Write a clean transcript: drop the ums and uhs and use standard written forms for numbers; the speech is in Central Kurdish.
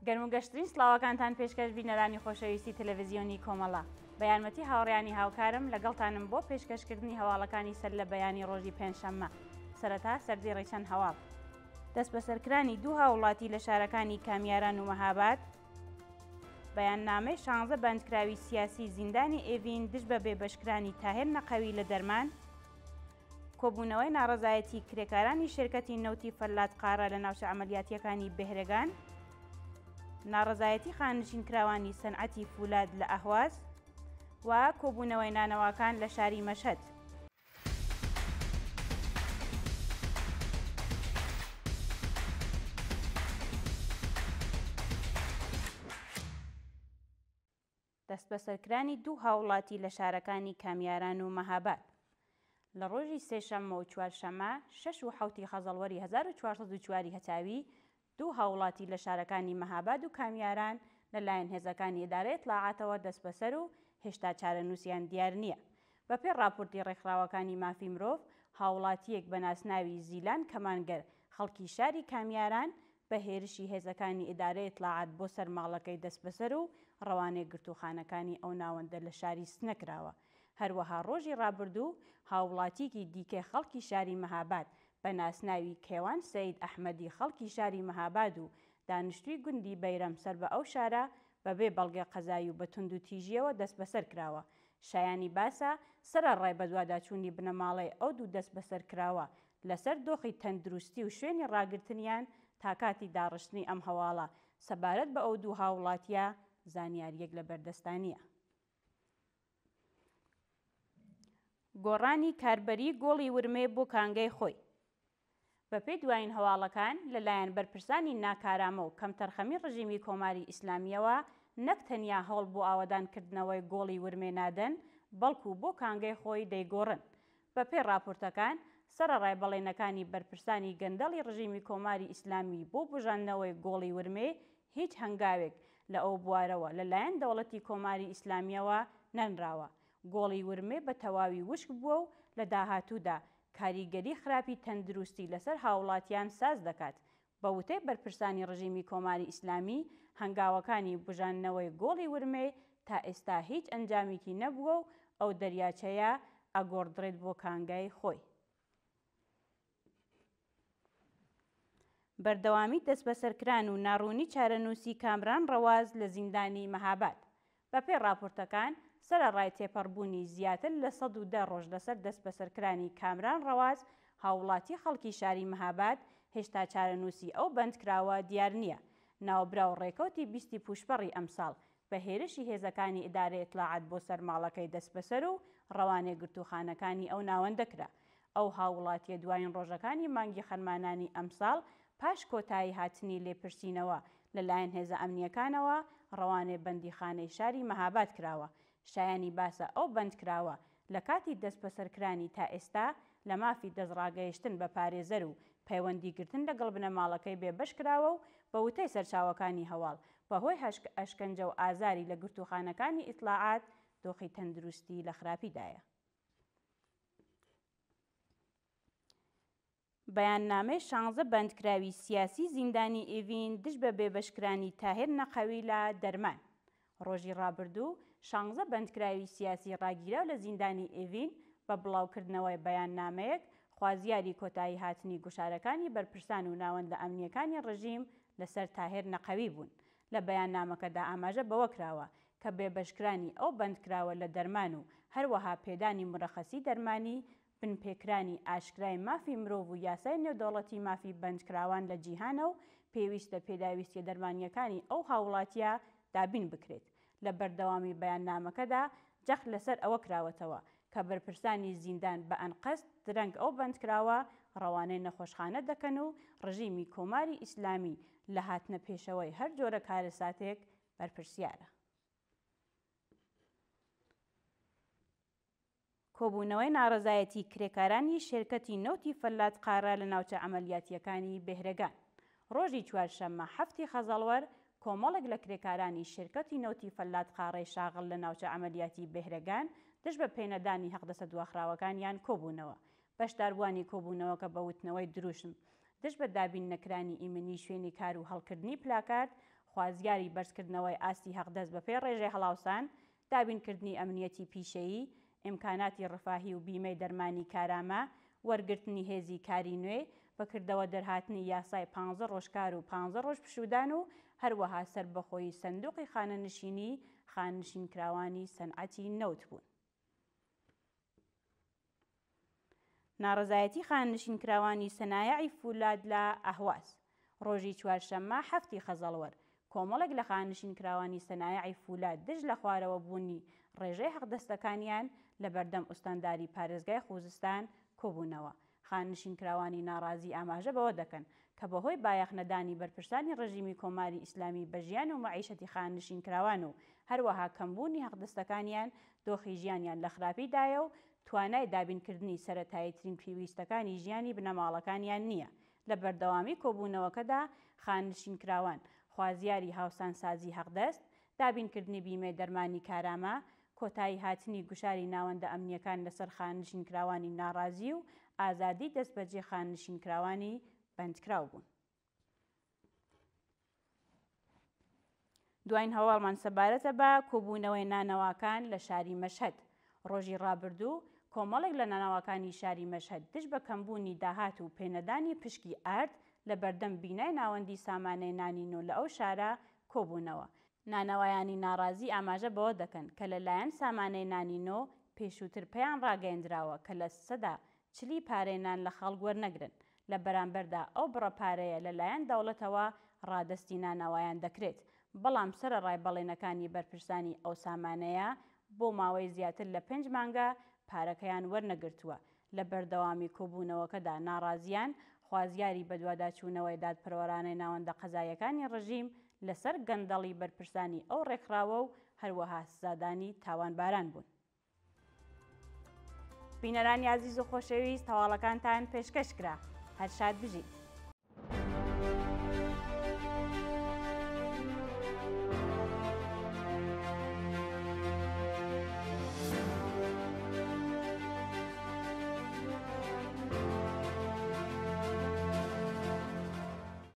گەرموگەشترین سڵاوەکانتان پێشکەش بینەرانی خۆشەویستی تەلەڤیزیۆنی کۆمەڵە بە یارمەتی هاوڕێیانی هاوکارم لەگەڵتانم بۆ پێشکەشکردنی هەواڵەکانی سەر لە بەیانی ڕۆژی پێنجشەممە سەرەتا سەردێڕی چەند هەواڵ دەست بەسەرکرانی دوو هاوڵاتی لە شارەکانی کامیاران و مەهاباد بەیاننامەی 16 بەندکراوی سیاسی زیندانی ئێڤین دژ بە بێبەشکرانی تاهێر نەقەوی لە دەرمان کۆبوونەوەی ناڕەزایەتی کرێکارانی شێرکەتی نەوتی فەلات قارە لە ناوچە عەمەلیاتیەکانی بێهرەگان ناڕەزایەتی خانشینکراوانی سەنعەتی فولاد لە ئەهواز و کۆبوونەوەی نانەواکان لە شاری مەشهەد. دەست بەسەرکرانی دوو هاوڵاتی لە شارەکانی کامیاران و مەهاباد لە ڕۆژی سێشەممە و چوارشەممە 6 و 7 خەزەڵوەری 1404 هەتاوی دوو هاوڵاتی لە شارەکانی مەهاباد و کامیاران لەلایەن هێزەکانی ئیدارەی ئیتلاعاتەوە دەست بەسەر و هێشتا چارەنووسیان دیار نییە. بەپێی راپۆرتی ڕێکخراوەکانی مافی مرۆڤ هاوڵاتیەک بە ناسناوی زیلان کەمانگەر خەڵکی شاری کامیاران بە هێرشی هێزەکانی ئیدارەی ئیتلاعات بۆ سەر ماڵەکەی دەست بەسەر و ڕەوانەی گرتوخانەکانی ئەو ناوەندە لە شاری سنەکراوە. هەروەها ڕۆژی ڕابردوو هاوڵاتیەکی دیکەی خەڵکی شاری مەهاباد بە ناسناوی کێوان سەید ئەحمەدی خەڵکی شاری مەهاباد و دانیشتووی گوندی بەیرەم سەر بە ئەو شارە بەبێ بەڵگەی قەزایی و بە توند و تیژیەوە دەست بەسەر کراوە. شایانی باسە سەرەڕای بە دوواداچوونی بنەماڵەی ئەو دوو دەست بەسەر کراوە لەسەر دۆخی تەندروستی و شوێنی ڕاگرتنیان تا کاتی داڕشتنی ئەم هەواڵە سەبارەت بە ئەو دوو هاوڵاتیە زانیاریەک لە بەردەستانیە. گۆڕانی کاربەری گۆڵی ورمێ بۆ کانگەی خۆی بەپێی دوایین هەواڵەکان لەلایەن بەرپرسانی ناکارامە و کەم تەرخەمی ڕژیمی کۆماری ئیسلامیەوە نەک تەنیا هەوڵ بۆ ئاوەدانکردنەوەی گۆڵی ورمێ نادەن بەڵکو بۆ کانگەی خۆی دەیگۆڕن. بەپێی راپۆرتەکان سەرەڕای بەڵێنەکانی بەرپرسانی گەندەڵی ڕژیمی کۆماری ئیسلامی بۆ بژاندنەوەی گۆڵی ورمێ هیچ هەنگاوێک لە ئەو بوارەوە لەلایەن دەوڵەتی کۆماری ئیسلامیەوە نەنراوە. گۆڵی ورمێ بە تەواوی وشک بووە و لە داهاتوودا کاریگەری خراپی تەندروستی لەسەر هاوڵاتیان ساز دەکات. بە وتەی بەرپرسانی ڕژیمی کۆماری ئیسلامی هەنگاوەکانی بژاندنەوەی گۆڵی ورمێ تا ئێستا هیچ ئەنجامێکی نەبووە و ئەو دەریاچەیە ئەگۆڕدرێت بۆ کانگای خۆی. بەردەوامی دەست بەسەرکران و ناڕوونی چارەنووسی کامران ڕەواز لە زیندانی مەهاباد بەپێی راپۆرتەکان سەرەڕای تێپەڕبوونی زیاتر لە 110 ڕۆژ لەسەر دەست بەسەرکرانی کامران ڕەواز هاوڵاتی خەڵکی شاری مەهاباد هێشتا چارەنووسی ئەو بەندکراوە دیار نییە. ناوبراو ڕێکەوتی 20 پوشپەڕی ئەمساڵ بە هێرشی هێزەکانی ئیدارەی ئیتلاعات بۆ سەر ماڵەکەی دەست بەسەر و ڕەوانێ گرتوخانەکانی ئەو ناوەندەکرا. ئەو هاوڵاتیە دوایین ڕۆژەکانی مانگی خەرمانانی ئەمساڵ پاش کۆتایی هاتنی لێپرسینەوە لەلایەن هێزە ئەمنیەکانەوە ڕەوانێ بەندیخانەی شاری مەهاباد کراوە. شایانی باسە ئەو بەندکراوە لە کاتی دەست بەسەرکرانی تا ئێستا لە مافی دەستڕاگەیشتن بە پارێزەر و پەیوەندیگرتن لەگەڵ بنەماڵەکەی بێبەش کراوە و بە وتەی سەرچاوەکانی هەواڵ بەهۆی ئەشکەنجە و ئازاری لە گرتوخانەکانی ئیتلاعات دۆخی تەندروستی لە خراپیدایە. بەیاننامەی 16 بەندکراوی سیاسی زیندانی ئێڤین دژ بە بێبەشکرانی تاهێر نەقەوی لە دەرمان ڕۆژی ڕابردوو 16 بەندکراوی سیاسی ڕاگیراو لە زیندانی ئێڤین بە بڵاوکردنەوەی بەیاننامەیەک خوازیاری کۆتایی هاتنی گوشارەکانی بەرپرسان و ناوەندە ئەمنیەکانی ڕژیم لەسەر تاهێر نەقەوی بوون. لە بەیاننامەکەدا ئاماژە بەوە کراوە کە بێبەشکرانی ئەو بەندکراوە لە دەرمان و هەروەها پێدانی مرەخەسی دەرمانی بنپێکرانی ئاشکرای مافی مرۆڤ و یاسای نێودەوڵەتی مافی بەندکراوان لە جیهانە و پێویستە پێداویستی دەرمانیەکانی ئەو هاوڵاتیە دابین بکرێت. لە بەردەوامی بەیاننامەکەدا جەخت لەسەر ئەوە کراوەتەوە کە بەرپرسانی زیندان بە ئەنقەست درەنگ ئەو بەندکراوە ڕەوانەی نەخۆشخانە دەکەن و ڕژیمی کۆماری ئیسلامی لە هاتنە پێشەوەی هەر جۆرە کارەساتێک بەرپرسیارە. کۆبوونەوەی ناڕەزایەتی کرێکارانی شێرکەتی نەوتی فەلات قارە لە ناوچە عەمەلیاتیەکانی بێهرەگان ڕۆژی چوارشەممە 7 خەزەڵوەر کۆمەڵێک لە کرێکارانی شێرکەتی نەوتی فەلات قاڕەی شاغڵ لە ناوچە عەمەلیاتی بێهرەگان دژ بە پێنەدانی حەقدەسە دواخراوەکانیان کۆبوونەوە. بەشداربووانی کۆبوونەوەکە بە وتنەوەی دروشم دژ بە دابین نەکرانی ئیمنی شوێنی کار و هەڵکردنی پلاکارد خوازیاری بەرزکردنەوەی ئاستی حەقدەست بەپێ ڕێژەی هەڵاوسان، دابینکردنی ئەمنیەتی پیشەیی، ئیمکاناتی ڕفاهی و بیمەی دەرمانی کارامە، وەرگرتنی هێزی کاری نوێ، بەکردەوە دەرهاتنی یاسای 15 ڕۆژکار و 15 ڕۆژ پشودان و هەروەها سەربەخۆیی سندوقی خانەنشینی خاننشینکراوانی سەنعەتی نەوت بوون. ناڕەزایەتی خاننشینکراوانی سەنایەعی فولاد لە ئەهواز. ڕۆژی چوارشەممە 7 خەزەڵوەر کۆمەڵێک لە خاننشینکراوانی سەنایەعی فولاد دژ لە خوارەوە بوونی ڕێژەی حەقدەستەکانیان لە بەردەم ئوستانداری پارێزگای خوزستان کۆبوونەوە. خاننشینکراوانی ناڕازی ئاماژە بەوە دەکەن کە بەهۆی بایەخنەدانی بەرپرسانی ڕژیمی کۆماری ئیسلامی بە ژیان و مەعیشەتی خاننشینکراوان و هەروەها کەمبوونی حەقدەستەکانیان دۆخی ژیانیان لە خراپیدایە و توانای دابینکردنی سەرەتاییترین پێویستەکانی ژیانی بنەماڵەکانیان نییە. لە بەردەوامی کۆبوونەوەکەدا خاننشینکراوان خوازیاری هاوسانسازی حەقدەست، دابینکردنی بیمەی دەرمانی کارامە، کۆتایی هاتنی گوشاری ناوەندە ئەمنیەکان لەسەر خاننشینکراوانی ناڕازی و ئازادی دەستبەجێ خاننشینکراوانی بەندکراو بوون. دوایین هەواڵمان سەبارەتە بە کۆبوونەوەی نانەواکان لە شاری مەشهەد. ڕۆژی ڕابردوو کۆمەڵێک لە نانەواکانی شاری مەشهەد دژ بە کەمبوونی داهات و پێنەدانی پشکی ئارد لە بەردەم بینای ناوەندی سامانەی نانینۆ لە ئەو شارە کۆبوونەوە. نانەوایانی ناڕازی ئاماژە بەوە دەکەن کە لەلایەن سامانەی نانینۆ پێشووتر پێیان ڕاگەیەندراوە کە لە 40% پارەی نان لە خەڵک وەرنەگرن، لە بەرامبەردا ئەو بڕە پارەیە لەلایەن دەوڵەتەوە ڕادەستی نانەوایان دەکرێت، بەڵام سەرەڕای بەڵێنەکانی بەرپرسانی ئەو سامانەیە بۆ ماوەی زیاتر لە 5 مانگە پارەکەیان وەرنەگرتووە. لە بەردەوامی کۆبوونەوەکەدا ناڕازیان خوازیاری بەدواداچوونەوەی دادپەروەرانەی ناوەندە قەزاییەکانی ڕژیم لەسەر گەندەڵی بەرپرسانی ئەو ڕێکخراوە و هەروەها سزادانی تاوانباران بوون. بینەرانی عەزیز و خۆشەویست، هەواڵەکانتان پێشکەشکرا. هەر شاد بژین.